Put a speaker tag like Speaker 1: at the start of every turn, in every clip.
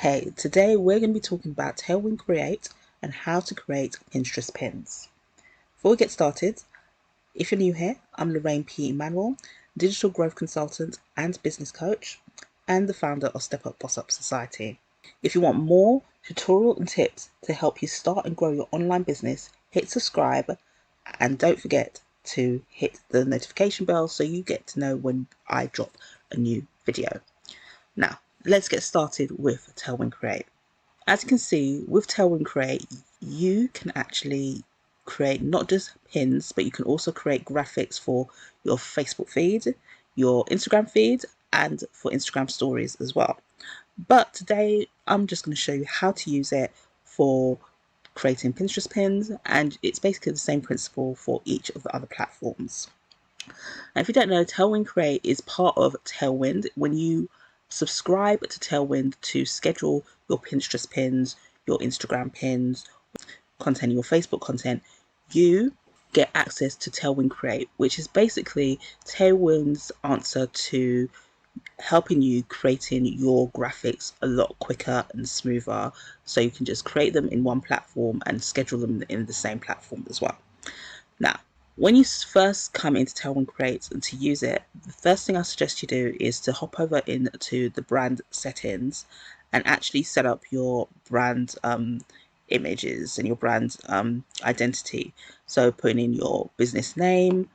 Speaker 1: Okay, today we're going to be talking about Tailwind Create and how to create Pinterest pins. Before we get started, if you're new here, I'm Lorraine P. Emanuel, digital growth consultant and business coach, and the founder of Step Up Boss Up Society. If you want more tutorial and tips to help you start and grow your online business, hit subscribe and don't forget to hit the notification bell so you get to know when I drop a new video. Now, let's get started with Tailwind Create. As you can see, with Tailwind Create, you can actually create not just pins, but you can also create graphics for your Facebook feed, your Instagram feed, and for Instagram stories as well. But today, I'm just going to show you how to use it for creating Pinterest pins, and it's basically the same principle for each of the other platforms. Now, if you don't know, Tailwind Create is part of Tailwind. When you subscribe to Tailwind to schedule your Pinterest pins, your Instagram pins, content, your Facebook content, you get access to Tailwind Create, which is basically Tailwind's answer to helping you creating your graphics a lot quicker and smoother, so you can just create them in one platform and schedule them in the same platform as well. Now, when you first come into Tailwind Create and to use it, the first thing I suggest you do is to hop over into the brand settings and actually set up your brand images and your brand identity. So putting in your business name,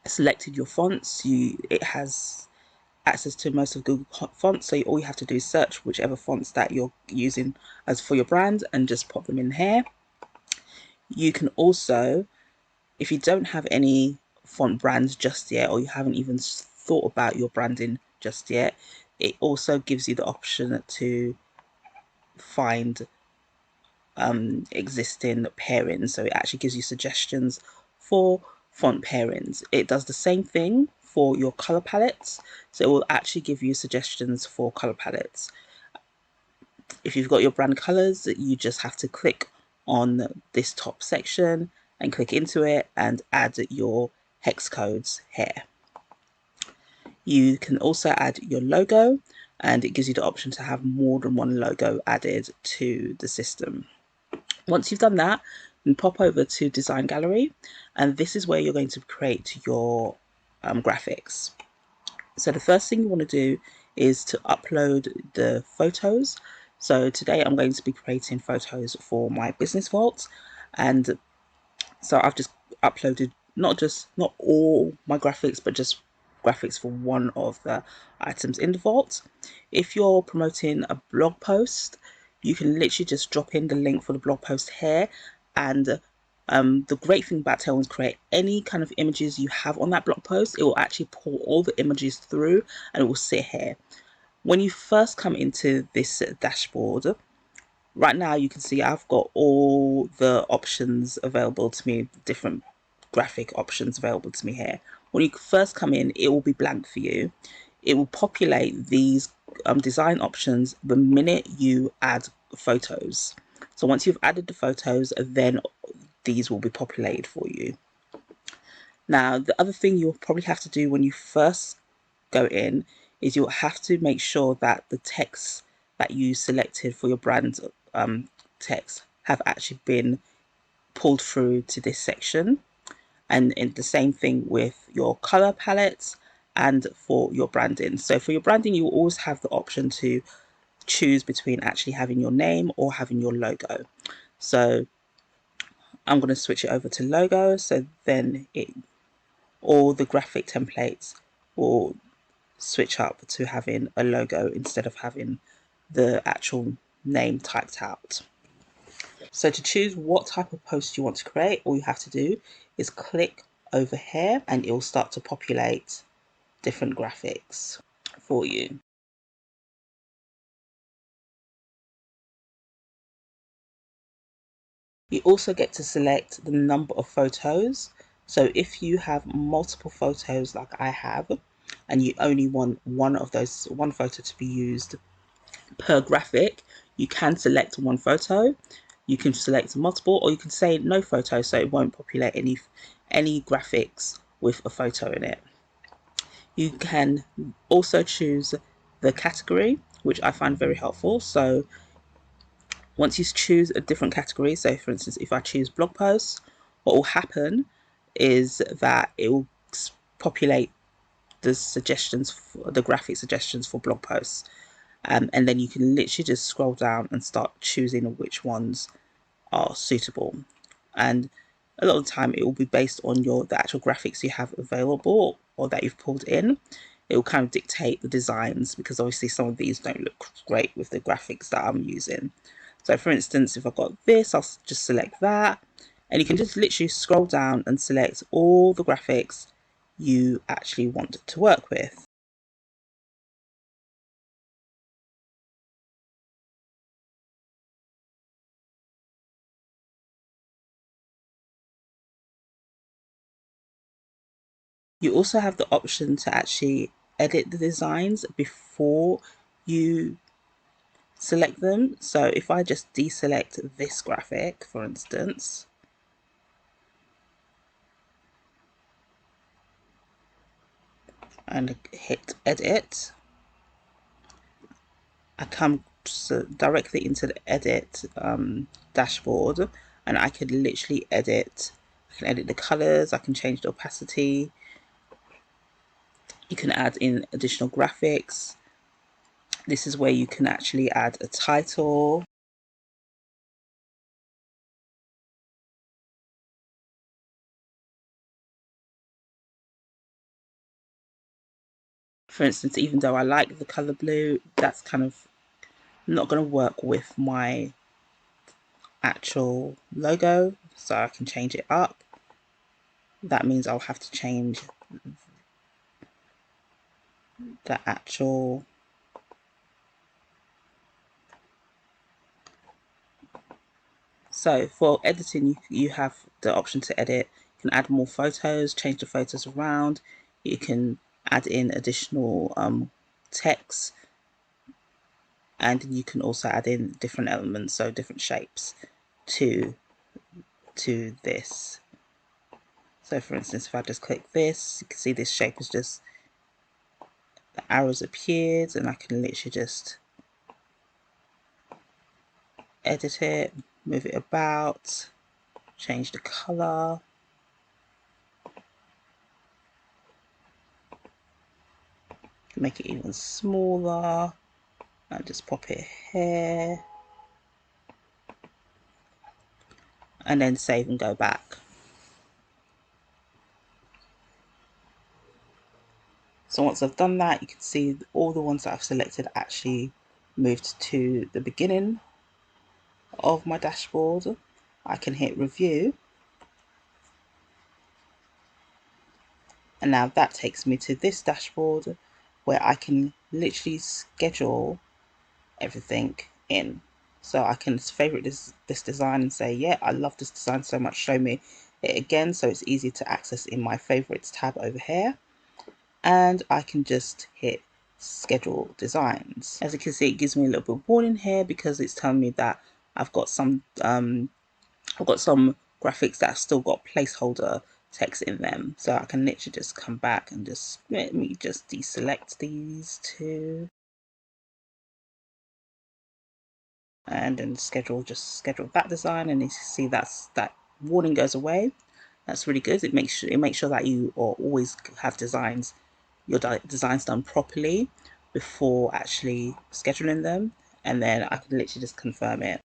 Speaker 1: selected your fonts. It has access to most of Google fonts, so all you have to do is search whichever fonts that you're using as for your brand and just pop them in here. You can also, if you don't have any font brands just yet, or you haven't even thought about your branding just yet, it also gives you the option to find existing pairings. So it actually gives you suggestions for font pairings. It does the same thing for your color palettes. So it will actually give you suggestions for color palettes. If you've got your brand colors, you just have to click on this top section and click into it and add your hex codes here. You can also add your logo, and it gives you the option to have more than one logo added to the system. Once you've done that, you pop over to Design Gallery, and this is where you're going to create your graphics. So the first thing you want to do is to upload the photos. So today I'm going to be creating photos for my business vault, and so I've just uploaded not all my graphics, but just graphics for one of the items in the vault. If you're promoting a blog post, you can literally just drop in the link for the blog post here, and the great thing about Tailwind Create, any kind of images you have on that blog post, it will actually pull all the images through and it will sit here. When you first come into this dashboard, right now you can see I've got all the options available to me, different graphic options available to me here. When you first come in, it will be blank for you. It will populate these design options the minute you add photos. So once you've added the photos, then these will be populated for you. Now, the other thing you'll probably have to do when you first go in is you'll have to make sure that the text that you selected for your brand text have actually been pulled through to this section. And the same thing with your color palettes and for your branding. So for your branding, you will always have the option to choose between actually having your name or having your logo. So I'm going to switch it over to logo, so then all the graphic templates will switch up to having a logo instead of having the actual name typed out. So to choose what type of post you want to create, all you have to do is click over here and it will start to populate different graphics for you. You also get to select the number of photos. So if you have multiple photos like I have, and you only want one photo to be used per graphic, you can select one photo. You can select multiple, or you can say no photo, so it won't populate any graphics with a photo in it. You can also choose the category, which I find very helpful. So Once you choose a different category, so for instance, if I choose blog posts, what will happen is that it will populate the suggestions, for the graphic suggestions for blog posts. And then you can literally just scroll down and start choosing which ones are suitable. And a lot of the time it will be based on the actual graphics you have available or that you've pulled in. It will kind of dictate the designs, because obviously some of these don't look great with the graphics that I'm using. So for instance, if I've got this, I'll just select that, and you can just literally scroll down and select all the graphics you actually want to work with. You also have the option to actually edit the designs before you select them. So if I just deselect this graphic, for instance, and hit edit, I come directly into the edit dashboard, and I can literally edit. I can edit the colors, I can change the opacity, you can add in additional graphics. This is where you can actually add a title. For instance, even though I like the color blue, that's kind of not going to work with my actual logo, so I can change it up. That means I'll have to change the actual So for editing, you have the option to edit. You can add more photos, change the photos around. You can add in additional text, and you can also add in different elements, so different shapes to this. So for instance, if I just click this, you can see this shape is just, the arrows appeared, and I can literally just edit it, move it about, change the color. Make it even smaller and just pop it here, and then save and go back. So once I've done that, you can see all the ones that I've selected actually moved to the beginning of my dashboard. I can hit review, and now that takes me to this dashboard where I can literally schedule everything in. So I can favorite this design and say, yeah, I love this design so much, show me it again, so it's easy to access in my favorites tab over here. And I can just hit schedule designs. As you can see, it gives me a little bit of warning here because it's telling me that I've got some graphics that have still got placeholder text in them. So I can literally just come back and just let me just deselect these two, and then just schedule that design, and you see that warning goes away. That's really good. It makes sure that you always have your designs done properly before actually scheduling them, and then I can literally just confirm it.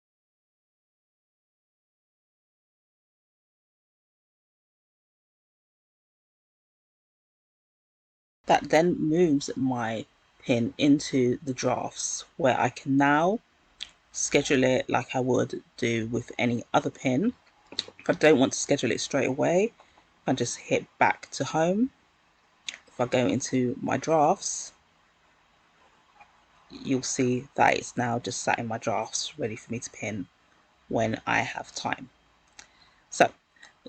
Speaker 1: That then moves my pin into the drafts, where I can now schedule it like I would do with any other pin. If I don't want to schedule it straight away, I just hit back to home. If I go into my drafts, you'll see that it's now just sat in my drafts ready for me to pin when I have time. So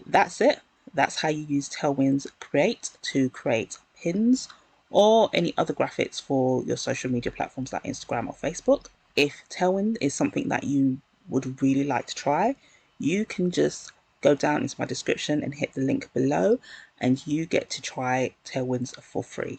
Speaker 1: that's it. That's how you use Tailwind's Create to create pins or any other graphics for your social media platforms like Instagram or Facebook. If Tailwind is something that you would really like to try, you can just go down into my description and hit the link below, and you get to try Tailwinds for free.